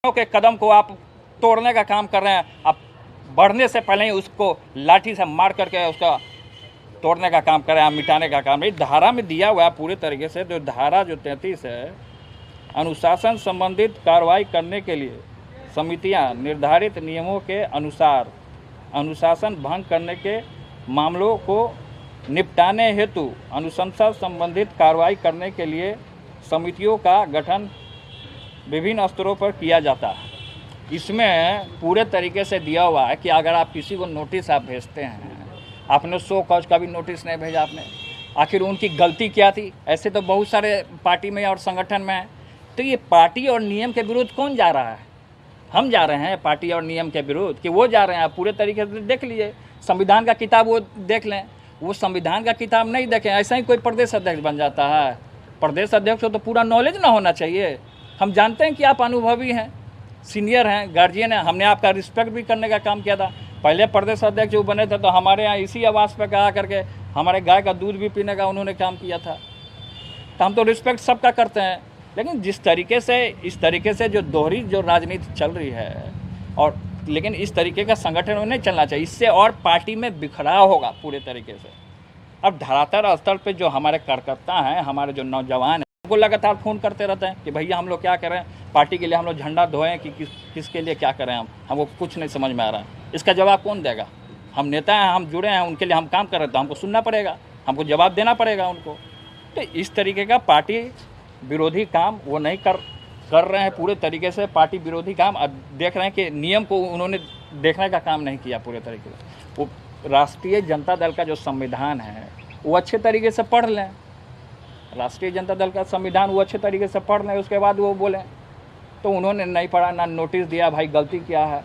के कदम को आप तोड़ने का काम कर रहे हैं। आप बढ़ने से पहले ही उसको लाठी से मार करके उसका तोड़ने का काम कर रहे हैं, मिटाने का काम। धारा में दिया हुआ है पूरे तरीके से, जो धारा जो 33 है, अनुशासन संबंधित कार्रवाई करने के लिए समितियां निर्धारित नियमों के अनुसार अनुशासन भंग करने के मामलों को निपटाने हेतु अनुशंसा संबंधित कार्रवाई करने के लिए समितियों का गठन विभिन्न स्तरों पर किया जाता है। इसमें पूरे तरीके से दिया हुआ है कि अगर आप किसी को नोटिस आप भेजते हैं, आपने 100 कॉज का भी नोटिस नहीं भेजा आपने, आखिर उनकी गलती क्या थी? ऐसे तो बहुत सारे पार्टी में और संगठन में है। तो ये पार्टी और नियम के विरुद्ध कौन जा रहा है? हम जा रहे हैं पार्टी और नियम के विरुद्ध कि वो जा रहे हैं? आप पूरे तरीके से देख लीजिए, संविधान का किताब वो देख लें। वो संविधान का किताब नहीं देखें, ऐसा ही कोई प्रदेश अध्यक्ष बन जाता है? प्रदेश अध्यक्ष को तो पूरा नॉलेज ना होना चाहिए। हम जानते हैं कि आप अनुभवी हैं, सीनियर हैं, गार्जियन हैं, हमने आपका रिस्पेक्ट भी करने का काम किया था। पहले प्रदेश अध्यक्ष जो बने थे तो हमारे यहाँ इसी आवास पर कहा करके हमारे गाय का दूध भी पीने का उन्होंने काम किया था। तो हम तो रिस्पेक्ट सबका करते हैं, लेकिन जिस तरीके से इस तरीके से जो दोहरी जो राजनीति चल रही है, और लेकिन इस तरीके का संगठन में नहीं चलना चाहिए। इससे और पार्टी में बिखराव होगा पूरे तरीके से। अब धरातल स्तर पे जो हमारे कार्यकर्ता हैं, हमारे जो नौजवान हैं, उनको लगातार फ़ोन करते रहते हैं कि भैया हम लोग क्या करें, पार्टी के लिए हम लोग झंडा धोएं कि किसके लिए क्या करें। हमको कुछ नहीं समझ में आ रहा है। इसका जवाब कौन देगा? हम नेता हैं, हम जुड़े हैं, उनके लिए हम काम कर रहे हैं, तो हमको सुनना पड़ेगा, हमको जवाब देना पड़ेगा उनको। तो इस तरीके का पार्टी विरोधी काम वो नहीं कर रहे हैं पूरे तरीके से। पार्टी विरोधी काम देख रहे हैं कि नियम को उन्होंने देखने का काम नहीं किया पूरे तरीके से। वो राष्ट्रीय जनता दल का जो संविधान है वो अच्छे तरीके से पढ़ लें। राष्ट्रीय जनता दल का संविधान वो अच्छे तरीके से पढ़ लें, उसके बाद वो बोलें। तो उन्होंने नहीं पढ़ा, ना नोटिस दिया, भाई गलती क्या है।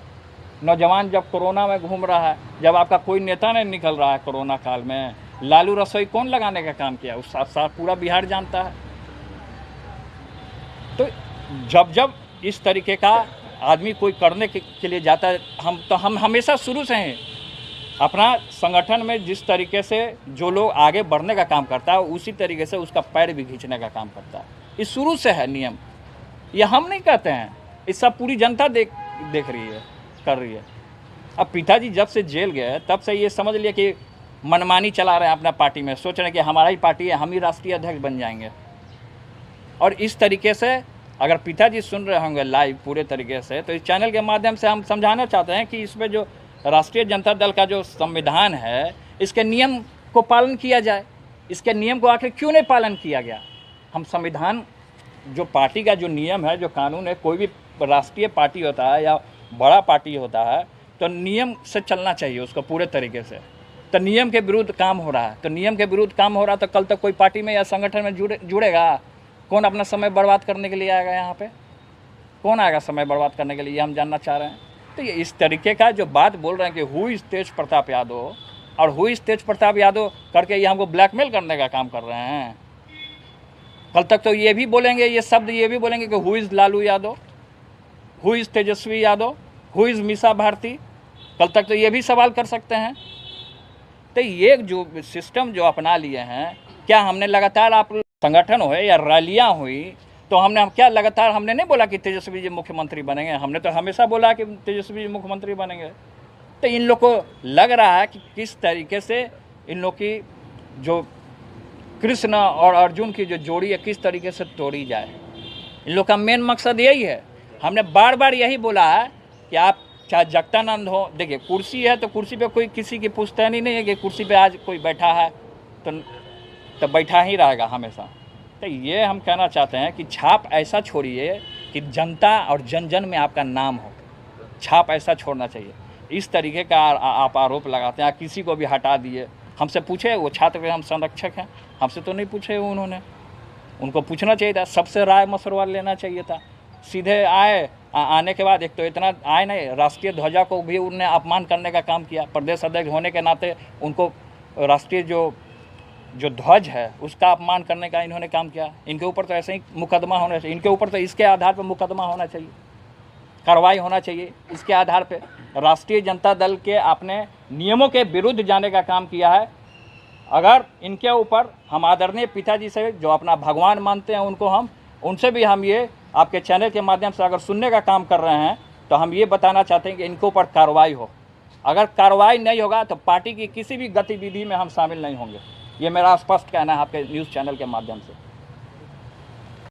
नौजवान जब कोरोना में घूम रहा है, जब आपका कोई नेता नहीं निकल रहा है कोरोना काल में, लालू रसोई कौन लगाने का काम किया? उस साथ पूरा बिहार जानता है। तो जब इस तरीके का आदमी कोई करने के लिए जाता है, हम हमेशा शुरू से हैं अपना संगठन में जिस तरीके से जो लोग आगे बढ़ने का काम करता है, उसी तरीके से उसका पैर भी खींचने का काम करता है। ये शुरू से है नियम, ये हम नहीं कहते हैं, इस सब पूरी जनता देख रही है, कर रही है। अब पिताजी जब से जेल गए तब से ये समझ लिया कि मनमानी चला रहे हैं अपना पार्टी में, सोच रहे हैं कि हमारा ही पार्टी है, हम ही राष्ट्रीय अध्यक्ष बन जाएंगे। और इस तरीके से अगर पिताजी सुन रहे होंगे लाइव पूरे तरीके से, तो इस चैनल के माध्यम से हम समझाना चाहते हैं कि इसमें जो राष्ट्रीय जनता दल का जो संविधान है, इसके नियम को पालन किया जाए। इसके नियम को आखिर क्यों नहीं पालन किया गया? हम संविधान जो पार्टी का जो नियम है, जो कानून है, कोई भी राष्ट्रीय पार्टी होता है या बड़ा पार्टी होता है तो नियम से चलना चाहिए उसको पूरे तरीके से। तो नियम के विरुद्ध काम हो रहा है, तो नियम के विरुद्ध काम हो रहा है तो कल तक कोई पार्टी में या संगठन में जुड़ेगा? कौन अपना समय बर्बाद करने के लिए आएगा यहाँ पे? कौन आएगा समय बर्बाद करने के लिए? हम जानना चाह रहे हैं। तो ये इस तरीके का जो बात बोल रहे हैं कि हु इज तेज प्रताप यादव, और हु इज तेज प्रताप यादव करके ये हमको ब्लैकमेल करने का काम कर रहे हैं। कल तक तो ये भी बोलेंगे, ये शब्द ये भी बोलेंगे कि who is Lalu Yadav, who is Tejashwi Yadav, who is Misa Bharti. कल तक तो ये भी सवाल कर सकते हैं। तो ये जो सिस्टम जो अपना लिए हैं, क्या हमने लगातार आप संगठन हुए या रैलियाँ हुई तो हमने क्या लगातार हमने नहीं बोला कि तेजस्वी जी मुख्यमंत्री बनेंगे? हमने तो हमेशा बोला कि तेजस्वी जी मुख्यमंत्री बनेंगे। तो इन लोग को लग रहा है कि किस तरीके से इन लोग की जो कृष्ण और अर्जुन की जो जोड़ी है किस तरीके से तोड़ी जाए। इन लोग का मेन मकसद यही है। हमने बार बार यही बोला है कि आप चाहे जगतानंद हो, देखिए कुर्सी है तो कुर्सी पे कोई किसी की पुश्तैनी नहीं है कि कुर्सी पे आज कोई बैठा है तो बैठा ही रहेगा हमेशा। तो ये हम कहना चाहते हैं कि छाप ऐसा छोड़िए कि जनता और जन जन में आपका नाम हो। छाप ऐसा छोड़ना चाहिए। इस तरीके का आप आरोप लगाते हैं, किसी को भी हटा दिए। हमसे पूछे, वो छात्र के हम संरक्षक हैं, हमसे तो नहीं पूछे उन्होंने। उनको पूछना चाहिए था, सबसे राय मशवरा लेना चाहिए था। सीधे आने के बाद एक तो इतना आए नहीं, राष्ट्रीय ध्वजा को भी उन्होंने अपमान करने का काम किया। प्रदेश अध्यक्ष होने के नाते उनको राष्ट्रीय जो ध्वज है उसका अपमान करने का इन्होंने काम किया। इनके ऊपर तो ऐसे ही मुकदमा होना चाहिए, इनके ऊपर तो इसके आधार पर मुकदमा होना चाहिए, कार्रवाई होना चाहिए। इसके आधार पे राष्ट्रीय जनता दल के अपने नियमों के विरुद्ध जाने का काम किया है। अगर इनके ऊपर हम आदरणीय पिताजी से जो अपना भगवान मानते हैं उनको हम उनसे भी हम ये आपके चैनल के माध्यम से अगर सुनने का काम कर रहे हैं तो हम ये बताना चाहते हैं कि इनके ऊपर कार्रवाई हो। अगर कार्रवाई नहीं होगा तो पार्टी की किसी भी गतिविधि में हम शामिल नहीं होंगे। ये मेरा स्पष्ट कहना है आपके न्यूज़ चैनल के माध्यम से।